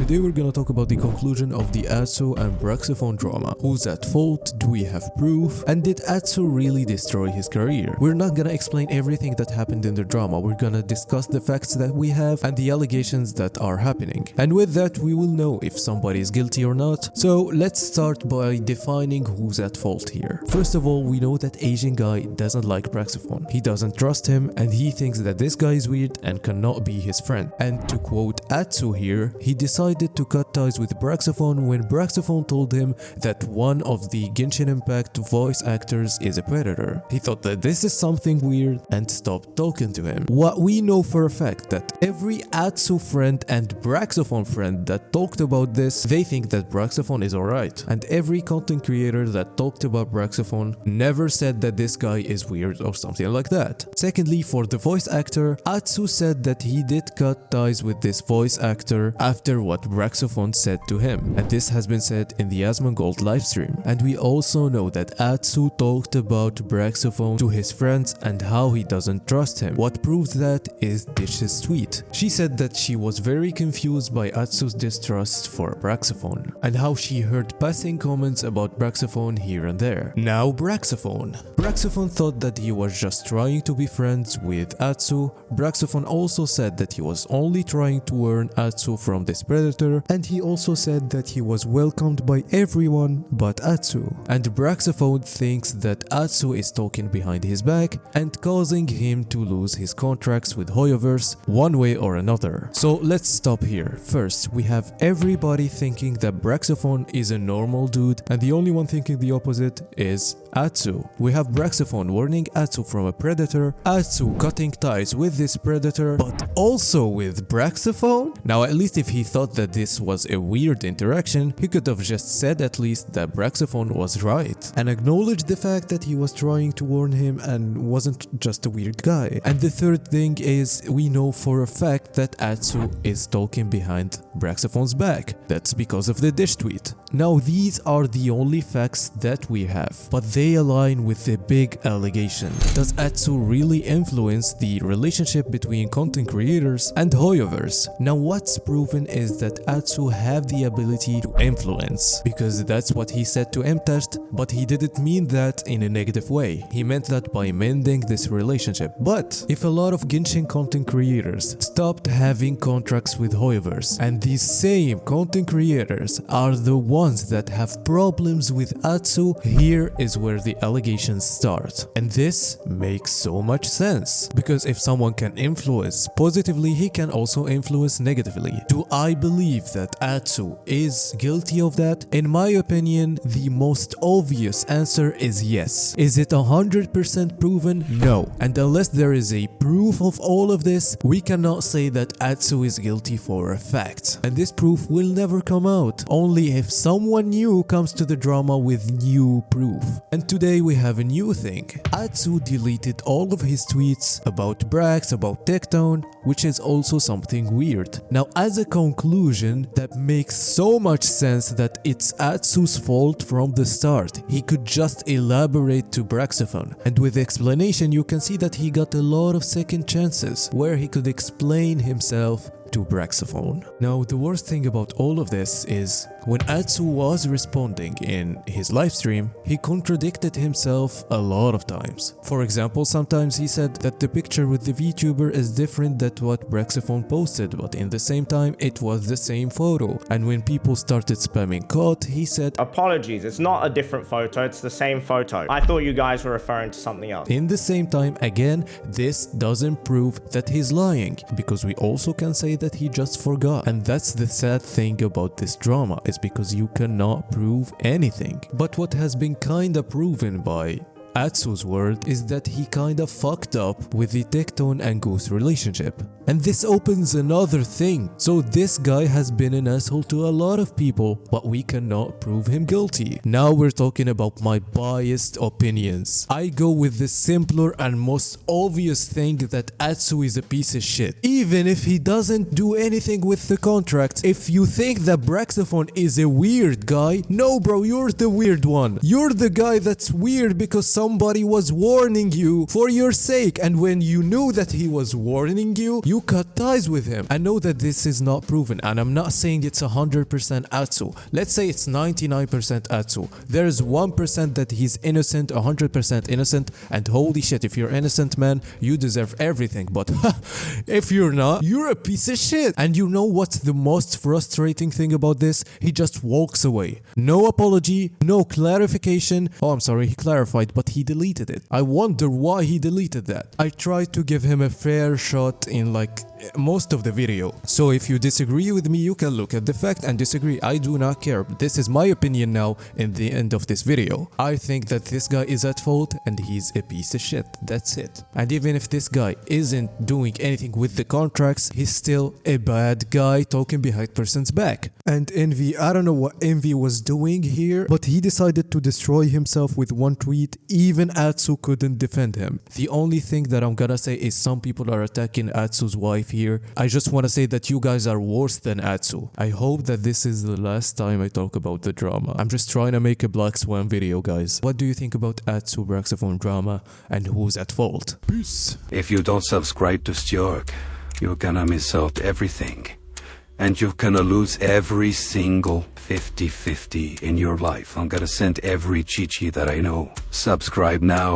today we're gonna talk about the conclusion of the Atsu and Braxophone drama. Who's at fault? Do we have proof? And did Atsu really destroy his career? We're not gonna explain everything that happened in the drama. We're gonna discuss the facts that we have and the allegations that are happening. And with that, we will know if somebody is guilty or not. So let's start by defining who's at fault here. First of all, we know that Asian guy doesn't like Braxophone. He doesn't trust him and he thinks that this guy is weird and cannot be his friend. And to quote Atsu here, he decided to cut ties with Braxophone when Braxophone told him that one of the Genshin Impact voice actors is a predator. He thought that this is something weird and stopped talking to him. What we know for a fact that every Atsu friend and Braxophone friend that talked about this, they think that Braxophone is alright. And every content creator that talked about Braxophone never said that this guy is weird or something like that. Secondly, for the voice actor, Atsu said that he did cut ties with this voice actor after what Braxophone said to him. And this has been said in the AsianGuyStream livestream. And we also know that Atsu talked about Braxophone to his friends and how he doesn't trust him. What proves that is Dish's tweet. She said that she was very confused by Atsu's distrust for Braxophone and how she heard passing comments about Braxophone here and there. Now Braxophone thought that he was just trying to be friends with Atsu. Braxophone also said that he was only trying to warn Atsu from this predator, and he also said that he was welcomed by everyone but Atsu. And Braxophone thinks that Atsu is talking behind his back and causing him to lose his contracts with Hoyoverse one way or another. So let's stop here. First, we have everybody thinking that Braxophone is a normal dude, and the only one thinking the opposite is Atsu. We have Braxophone warning Atsu from a predator, Atsu cutting ties with this predator, but also with Braxophone? Now at least if he thought that this was a weird interaction, he could have just said at least that Braxophone was right and acknowledged the fact that he was trying to warn him and wasn't just a weird guy. And the third thing is, we know for a fact that Atsu is talking behind Braxophone's back. That's because of the Dish tweet. Now these are the only facts that we have, but they align with the big allegation. Does Atsu really influence the relationship between content creators and Hoyoverse? Now what's proven is that Atsu have the ability to influence, because that's what he said to Mtest, but he didn't mean that in a negative way. He meant that by mending this relationship. But if a lot of Genshin content creators stopped having contracts with Hoyoverse, and these same content creators are the ones that have problems with Atsu, here is where the allegations start. And this makes so much sense, because if someone can influence positively, he can also influence negatively. Do I believe that Atsu is guilty of that? In my opinion, the most obvious answer is yes. Is it 100% proven? No. And unless there is a proof of all of this, we cannot say that Atsu is guilty for a fact. And this proof will never come out, only if someone new comes to the drama with new proof. And today we have a new thing. Atsu deleted all of his tweets about Brax, about Tectone, which is also something weird. Now as a conclusion, that makes so much sense that it's Atsu's fault from the start. He could just elaborate to Braxophone, and with the explanation you can see that he got a lot of second chances where he could explain himself to Braxophone. Now the worst thing about all of this is when Atsu was responding in his livestream, he contradicted himself a lot of times. For example, sometimes he said that the picture with the VTuber is different than what Braxophone posted, but in the same time it was the same photo. And when people started spamming COD, he said, "Apologies, it's not a different photo, it's the same photo. I thought you guys were referring to something else." In the same time, again, this doesn't prove that he's lying, because we also can say that he just forgot. And that's the sad thing about this drama, is because you cannot prove anything. But what has been kinda proven by Atsu's word is that he kinda fucked up with the Tectone and Goose relationship. And this opens another thing. So this guy has been an asshole to a lot of people, but we cannot prove him guilty. Now we're talking about my biased opinions. I go with the simpler and most obvious thing that Atsu is a piece of shit. Even if he doesn't do anything with the contract, if you think that Braxophone is a weird guy, no bro, you're the weird one. You're the guy that's weird because somebody was warning you for your sake, and when you knew that he was warning you, you cut ties with him. I know that this is not proven, and I'm not saying it's 100% Atsu. Let's say it's 99% Atsu. There's 1% that he's innocent, 100% innocent, and holy shit, if you're innocent, man, you deserve everything. But if you're not, you're a piece of shit. And you know what's the most frustrating thing about this? He just walks away. No apology, no clarification. Oh, I'm sorry, he clarified, but he deleted it. I wonder why he deleted that. I tried to give him a fair shot in like most of the video. So if you disagree with me, you can look at the fact and disagree. I do not care. This is my opinion now in the end of this video. I think that this guy is at fault and he's a piece of shit. That's it. And even if this guy isn't doing anything with the contracts, he's still a bad guy talking behind person's back. And Envy, I don't know what Envy was doing here, but he decided to destroy himself with one tweet. Even Atsu couldn't defend him. The only thing that I'm gonna say is some people are attacking Atsu's wife here. I just want to say that you guys are worse than Atsu. I hope that this is the last time I talk about the drama. I'm just trying to make a Black Swan video, guys. What do you think about Atsu Braxophone drama and who's at fault? Peace. If you don't subscribe to stioorg, you're gonna miss out everything. And you're gonna lose every single 50-50 in your life. I'm gonna send every Chichi that I know. Subscribe now.